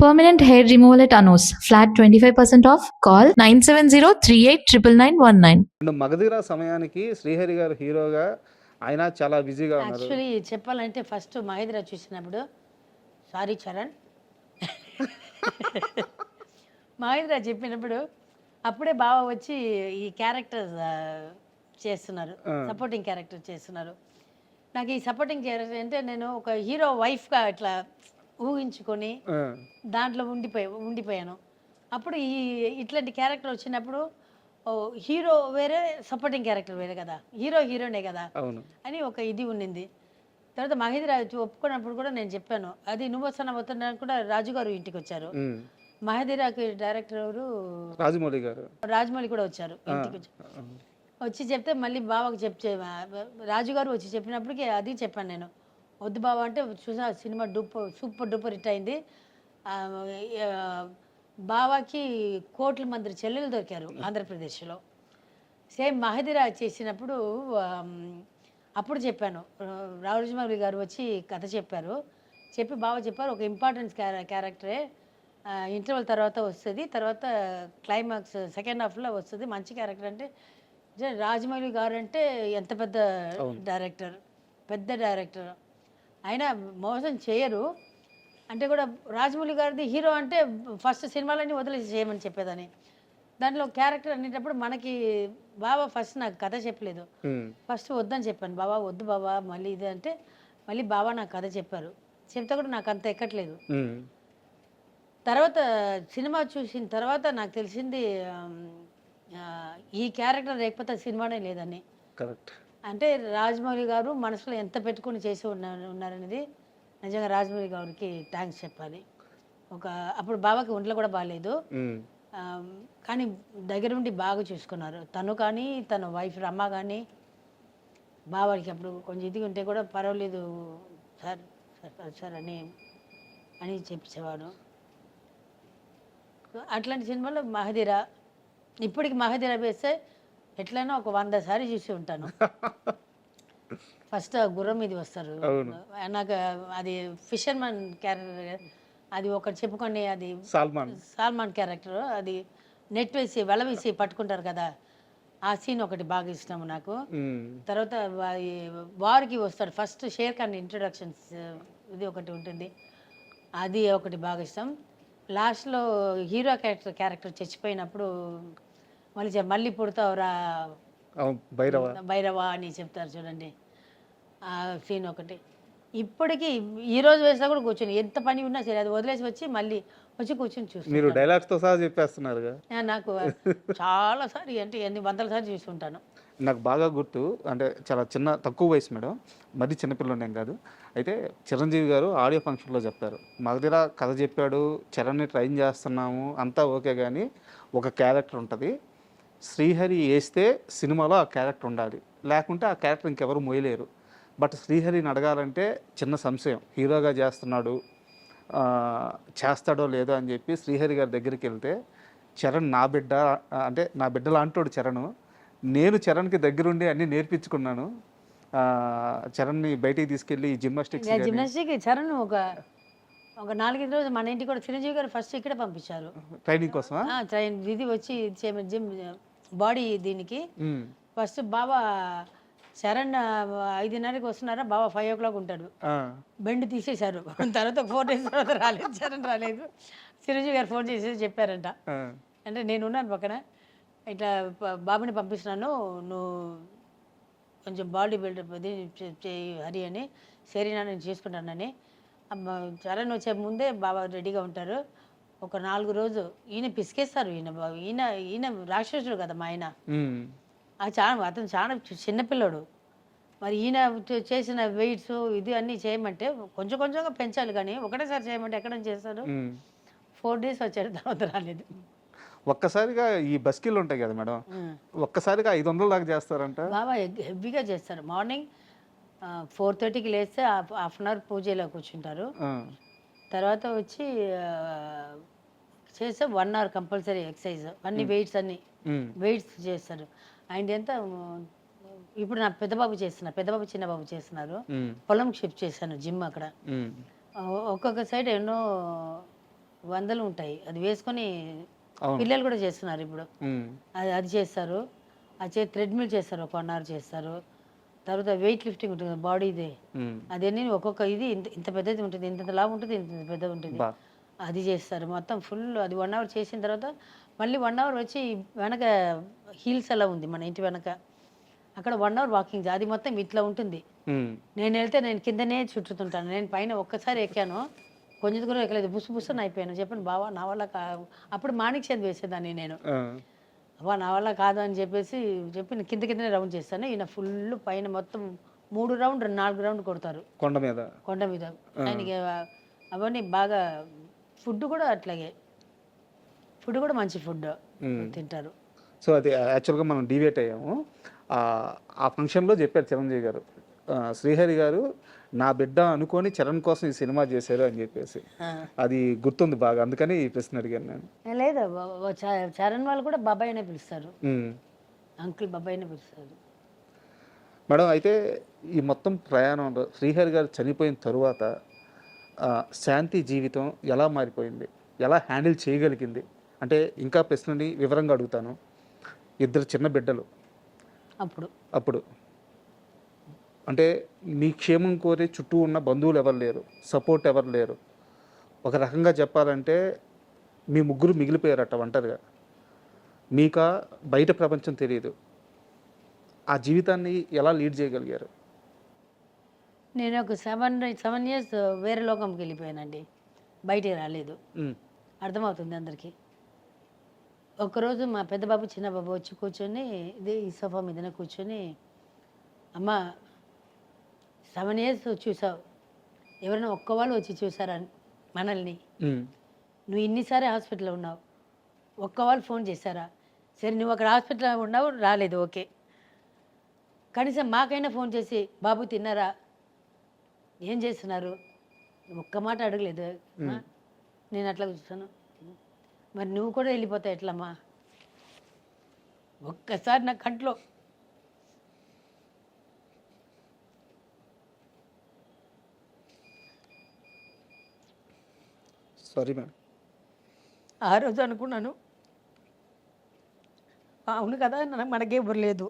Permanent hair removal at Anos. Flat 25% off. Call 970-389919. And Magadheera సమయానికి శ్రీహరి గారు హీరోగా ఆయన చాలా బిజీగా ఉన్నారు. యాక్చువల్లీ చెప్పాలంటే ఫస్ట్ మహేంద్ర చూసినప్పుడు సారీ చరణ్ మహేంద్ర చెప్పినప్పుడు అప్పుడే బాగా వచ్చి ఈ క్యారెక్టర్ చేస్తున్నారు, సపోర్టింగ్ క్యారెక్టర్ చేస్తున్నారు. నాకు ఈ సపోర్టింగ్ క్యారెక్టర్ అంటే నేను ఒక హీరో వైఫ్గా ఇట్లా ఊహించుకొని దాంట్లో ఉండిపోయాను. అప్పుడు ఇట్లాంటి క్యారెక్టర్ వచ్చినప్పుడు హీరో వేరే సపోర్టింగ్ క్యారెక్టర్ వేరే కదా, హీరోనే కదా అని ఒక ఇది ఉండింది. తర్వాత మహేంద్ర ఒప్పుకున్నప్పుడు కూడా నేను చెప్పాను, అది నువ్వు వస్తున్నా కూడా రాజుగారు ఇంటికి వచ్చారు. మహేంద్రకి డైరెక్టర్ ఎవరు, రాజమౌళి కూడా వచ్చారు ఇంటికి. వచ్చి చెప్తే మళ్ళీ బావకు రాజుగారు వచ్చి చెప్పినప్పటికీ అది చెప్పాను నేను, వద్దు బావ అంటే చూసా సినిమా సూపర్ డూపర్ హిట్ అయింది. బావాకి కోట్ల మంది చెల్లెలు దొరికారు ఆంధ్రప్రదేశ్లో. సేమ్ మహేంద్ర చేసినప్పుడు అప్పుడు చెప్పాను, రాజమౌళి గారు వచ్చి కథ చెప్పారు. చెప్పి బావ చెప్పారు, ఒక ఇంపార్టెంట్ క్యారెక్టరే, ఇంటర్వల్ తర్వాత వస్తుంది, తర్వాత క్లైమాక్స్ సెకండ్ హాఫ్లో వస్తుంది, మంచి క్యారెక్టర్. అంటే రాజమౌళి గారు అంటే ఎంత పెద్ద డైరెక్టర్ అయినా మోసం చేయరు. అంటే కూడా రాజమౌళి గారిది హీరో అంటే ఫస్ట్ సినిమాలన్నీ వదిలేసి చేయమని చెప్పేదని. దాంట్లో క్యారెక్టర్ అనేటప్పుడు మనకి బాబా ఫస్ట్ నాకు కథ చెప్పలేదు, ఫస్ట్ వద్దని చెప్పాను. బాబా వద్దు బాబా మళ్ళీ ఇది అంటే మళ్ళీ బాబా నాకు కథ చెప్పారు. చెప్తే కూడా నాకు అంత ఎక్కట్లేదు. తర్వాత సినిమా చూసిన తర్వాత నాకు తెలిసింది ఈ క్యారెక్టర్ లేకపోతే సినిమానే లేదని. అంటే రాజమౌళి గారు మనసులో ఎంత పెట్టుకుని చేసి ఉన్నారనేది నిజంగా రాజమౌళి గారికి థ్యాంక్స్ చెప్పాలి. అప్పుడు బాబాకి ఒంట్లో కూడా బాగాలేదు, కానీ దగ్గర ఉండి బాగా చూసుకున్నారు. తను కానీ తన వైఫ్ రమ్మ కానీ బాబాకి అప్పుడు కొంచెం ఇది ఉంటే కూడా పర్వాలేదు సార్ సార్ అని చెప్పేవాడు. అట్లాంటి సినిమాలో మహదీర, ఇప్పటికి మహదీర వేస్తే ఎట్లయినా ఒక 100 సార్లు చూసి ఉంటాను. ఫస్ట్ గుర్రం మీద వస్తారు, నాకు అది ఫిషర్మన్ క్యారెక్టర్, అది ఒకటి చెప్పుకొని, అది సల్మాన్ క్యారెక్టర్, అది నెట్ వేసి వల వేసి పట్టుకుంటారు కదా, ఆ సీన్ ఒకటి బాగా ఇష్టం నాకు. తర్వాత వారికి వస్తాడు ఫస్ట్ షేర్ ఖాన్ ఇంట్రొడక్షన్స్, ఇది ఒకటి ఉంటుంది, అది ఒకటి బాగా ఇష్టం. లాస్ట్లో హీరో క్యారెక్టర్ చచ్చిపోయినప్పుడు మళ్ళీ పుడతావురా భైరవ అని చెప్తారు చూడండి, ఆ సీన్ ఒకటి ఇప్పటికీ ఈ రోజు వేసినా కూడా కూర్చొని ఎంత పని ఉన్నా సరే అది వదిలేసి వచ్చి మళ్ళీ వచ్చి కూర్చొని చూస్తాను. మీరు డైలాగ్స్ తో సహా చెప్పేస్తున్నారు. నాకు చాలా సార్లు అంటే ఎన్ని 100 సార్లు చూస్తుంటాను. నాకు బాగా గుర్తు, అంటే చాలా తక్కువ వయసు మేడం, మరీ చిన్నపిల్లలు కాదు. అయితే చిరంజీవి గారు ఆడియో ఫంక్షన్లో చెప్తారు, మగధీర కథ చెప్పాడు, చరణ్ని ట్రైన్ చేస్తున్నాము అంతా ఓకే, కానీ ఒక క్యారెక్టర్ ఉంటుంది, శ్రీహరి వేస్తే సినిమాలో ఆ క్యారెక్టర్ ఉండాలి, లేకుంటే ఆ క్యారెక్టర్ ఇంకెవరు మోయలేరు. బట్ శ్రీహరిని అడగాలంటే చిన్న సంశయం, హీరోగా చేస్తాడో లేదో అని చెప్పి శ్రీహరి గారి దగ్గరికి వెళ్తే, చరణ్ నా బిడ్డ, అంటే నా బిడ్డ లాంటోడు చరణ్, నేను చరణ్కి దగ్గరుండి అన్నీ నేర్పించుకున్నాను, చరణ్ని బయటికి తీసుకెళ్ళి జిమ్నాస్టిక్ చరణ్ ఒక 4-5 రోజులు మన ఇంటికి కూడా చిరంజీవి గారు ఫస్ట్ ఇక్కడ పంపించారు ట్రైనింగ్ కోసం. ఇది వచ్చి జిమ్ బాడీ దీనికి ఫస్ట్ బాబా చరణ్ 5:30కి వస్తున్నారా, బాబా 5 o'clock ఉంటాడు, బెండ్ తీసేశారు. తర్వాత 4 days తర్వాత రాలేదు, చరణ్ రాలేదు. చిరంజీవి గారు ఫోన్ చేసి చెప్పారంట, అంటే నేను ఉన్నాను పక్కన, ఇట్లా బాబుని పంపిస్తున్నాను, నువ్వు కొంచెం బాడీ బిల్డప్ అది చేయి హరి అని, సరేనా నేను చేసుకుంటానని. చరణ్ వచ్చే ముందే బాబా రెడీగా ఉంటారు. ఒక 4 రోజు ఈయన పిసికేస్తారు, ఈయన రాక్షసుడు కదా మా ఆయన, అతను చాలా చిన్నపిల్లడు. మరి ఈయన చేసిన వెయిట్స్ ఇది అన్నీ చేయమంటే కొంచెం కొంచెంగా పెంచాలి, కానీ ఒకటేసారి చేయమంటే ఎక్కడ చేస్తారు. 4 days వచ్చాడు, తర్వాత రాలేదు. ఒక్కసారిగా ఈ బస్కిల్ ఉంటాయి కదా మేడం, ఒక్కసారిగా 500 దాకా చేస్తారంట. బాబా హెవీగా చేస్తారు. మార్నింగ్ 4:30కి లేస్తే ½ an hour పూజలో కూర్చుంటారు. తర్వాత వచ్చి చేస్తే 1 hour కంపల్సరీ ఎక్సర్సైజ్, అన్ని వెయిట్స్ చేస్తారు. ఆయన ఎంత ఇప్పుడు నా పెద్దబాబు చిన్నబాబు చేస్తున్నారు, పొలం షిఫ్ట్ చేశాను, జిమ్ అక్కడ ఒక్కొక్క సైడ్ ఎన్నో వందలు ఉంటాయి, అది వేసుకొని అవును. పిల్లలు కూడా చేస్తున్నారు ఇప్పుడు. ఉమ్, అది చేస్తారు, అది థ్రెడ్మిల్ చేస్తారు, ఒక 1 hour చేస్తారు. తర్వాత వెయిట్ లిఫ్టింగ్ ఉంటుంది కదా బాడీది, ఉమ్, అదన్నీ ఒక్కొక్క ఇది ఇంత ఇంత పెద్దది ఉంటుంది, ఇంత లావు ఉంటుంది, ఇంత పెద్దది ఉంటుంది, బా అది చేస్తారు మొత్తం ఫుల్. అది 1 hour చేసిన తర్వాత మళ్ళీ 1 hour వచ్చి వెనక హీల్స్ అలా ఉంది మన ఇంటి వెనక, అక్కడ 1 hour వాకింగ్, అది మొత్తం ఇట్లా ఉంటుంది. ఉమ్, నేను వెళ్తే నేను కిందనే చుట్టుతుంటాను, నేను పైన ఒక్కసారి ఎక్కాను, కొంచెం దూరం ఎక్కలేదు, బుస్సుని అయిపోయాను. చెప్పాను బావా నా వల్ల అప్పుడు మాణిక్ చంద్ వేసేదాన్ని నేను, ఆ, అబ్బా నా వల్ల కాదు అని చెప్పేసి చెప్పి కిందనే రౌండ్ చేస్తాను. ఈయన ఫుల్ పైన మొత్తం 3 round 4 round కొడతారు కొండ మీద. కొండ మీద. ఆయనకి అవన్నీ బాగా, ఫుడ్ కూడా అట్లాగే, ఫుడ్ కూడా మంచి ఫుడ్ తింటారు. సో అది యాక్చువల్గా మనం డివేట్ అయ్యాము. ఆ ఫంక్షన్లో చెప్పారు చిరంజీవి గారు, శ్రీహరి గారు నా బిడ్డ అనుకొని చరణ్ కోసం ఈ సినిమా చేశారు అని చెప్పేసి, అది గుర్తుంది బాగా, అందుకని ఈ ప్రశ్న అడిగాను నేను. లేదా చరణ్ వాళ్ళు కూడా బాబాయ్ అనే పిలుస్తారు, ఉమ్. అంకుల్ బాబాయ్ అనే పిలుస్తారు. మేడం, అయితే ఈ మొత్తం ప్రయాణంలో శ్రీహరి గారు చనిపోయిన తరువాత శాంతి జీవితం ఎలా మారిపోయింది, ఎలా హ్యాండిల్ చేయగలిగింది అంటే, ఇంకా ప్రశ్నని వివరంగా అడుగుతాను. 2 చిన్న బిడ్డలు అప్పుడు అంటే మీ క్షేమం కోరే చుట్టూ ఉన్న బంధువులు ఎవరు లేరు, సపోర్ట్ ఎవరు లేరు. ఒక రకంగా చెప్పాలంటే మీ ముగ్గురు మిగిలిపోయారట ఒంటరిగా, మీకా బయట ప్రపంచం తెలియదు. ఆ జీవితాన్ని ఎలా లీడ్ చేయగలిగారు? నేను ఒక 7 years వేరే లోకంకి వెళ్ళిపోయానండి, బయటికి రాలేదు. అర్థమవుతుంది అందరికీ. ఒకరోజు మా పెద్ద బాబు చిన్న బాబు వచ్చి కూర్చొని ఈ సోఫా మీదనే కూర్చొని, అమ్మ 7 years చూసావు, ఎవరైనా ఒక్క వాళ్ళు వచ్చి చూసారా మనల్ని, నువ్వు ఇన్నిసారి హాస్పిటల్లో ఉన్నావు, ఒక్క వాళ్ళు ఫోన్ చేశారా? సరే నువ్వు అక్కడ హాస్పిటల్లో ఉన్నావు, రాలేదు, ఓకే, కనీసం మాకైనా ఫోన్ చేసి బాబు తిన్నారా, ఏం చేస్తున్నారు, ఒక్క మాట అడగలేదు. నేను అట్లా చూస్తాను, మరి నువ్వు కూడా వెళ్ళిపోతావు ఎట్లమ్మా? ఒక్కసారి నా కంట్లో సారీ మేడం. ఆ రోజు అనుకున్నాను, అవును కదా, మనకే ఎవరు లేదు,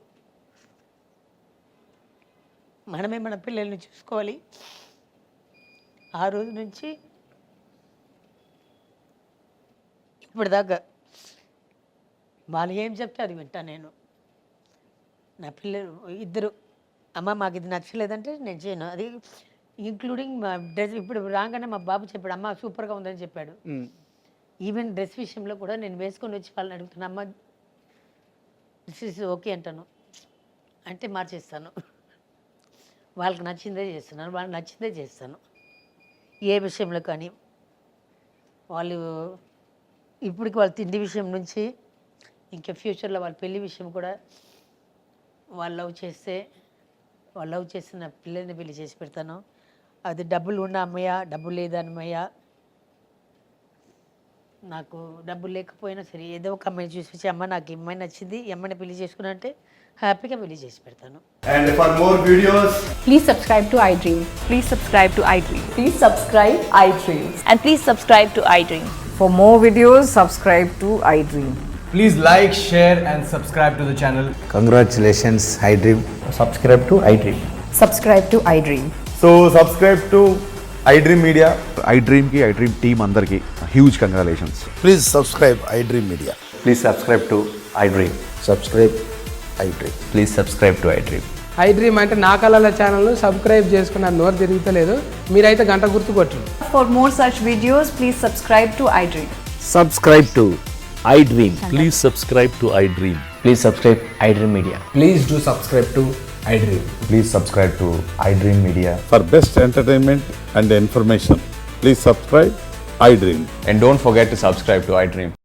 మనమే మన పిల్లల్ని చూసుకోవాలి. ఆ రోజు నుంచి ఇప్పటిదాకా వాళ్ళు ఏం చెప్తే అది వింటాను నేను. నా పిల్లలు 2, అమ్మ మాకు ఇది నచ్చలేదంటే నేను చేయను, అది ఇంక్లూడింగ్ మా డ్రెస్. ఇప్పుడు రాగానే మా బాబు చెప్పాడు, అమ్మ సూపర్గా ఉందని చెప్పాడు. ఈవెన్ డ్రెస్ విషయంలో కూడా నేను వేసుకొని వచ్చి వాళ్ళని అడుగుతాను, అమ్మ దిస్ ఇస్ ఓకే అంటాను, అంటే మార్చేస్తాను. వాళ్ళకి నచ్చిందే చేస్తున్నాను, వాళ్ళకి నచ్చిందే చేస్తాను. ఏ విషయంలో కానీ వాళ్ళు ఇప్పటికి వాళ్ళ తిండి విషయం నుంచి ఇంకా ఫ్యూచర్లో వాళ్ళ పెళ్లి విషయం కూడా, వాళ్ళు లవ్ చేసిన పిల్లల్ని పెళ్లి చేసి పెడతాను. అది డబ్బులు ఉన్న అమ్మయ్య, డబ్బులు లేదన్నమయ్య, నాకు డబ్బులు లేకపోయినా సరే ఏదో ఒక అమ్మాయిని చూసి, అమ్మ నాకు ఈ అమ్మాయి నచ్చింది, ఈ అమ్మాయిని పెళ్లి చేసుకున్నా అంటే హ్యాపీగా పెళ్లి చేసి పెడతాను. And for more videos, please subscribe to iDream. Please subscribe to iDream. Please subscribe iDream. And please subscribe to iDream. For more videos, subscribe to iDream. please like, share and subscribe to the channel. Congratulations, iDream. Subscribe to iDream. Subscribe to iDream. So subscribe to iDream Media. iDream ki iDream team andarki huge congratulations. Please subscribe iDream Media. Please subscribe to iDream. Subscribe iDream. Please subscribe to iDream. iDream అంటే నా కళల channel subscribe చేసుకున్న నోరు తిరుగుతలేదు, మీరైతే గంట గుర్తు కొట్టండి. For more such videos, please subscribe to iDream. Subscribe to iDream. Please subscribe to iDream. Please subscribe iDream Media. Please do subscribe to iDream. Please subscribe to iDream Media. For best entertainment and information, please subscribe iDream. And don't forget to subscribe to iDream.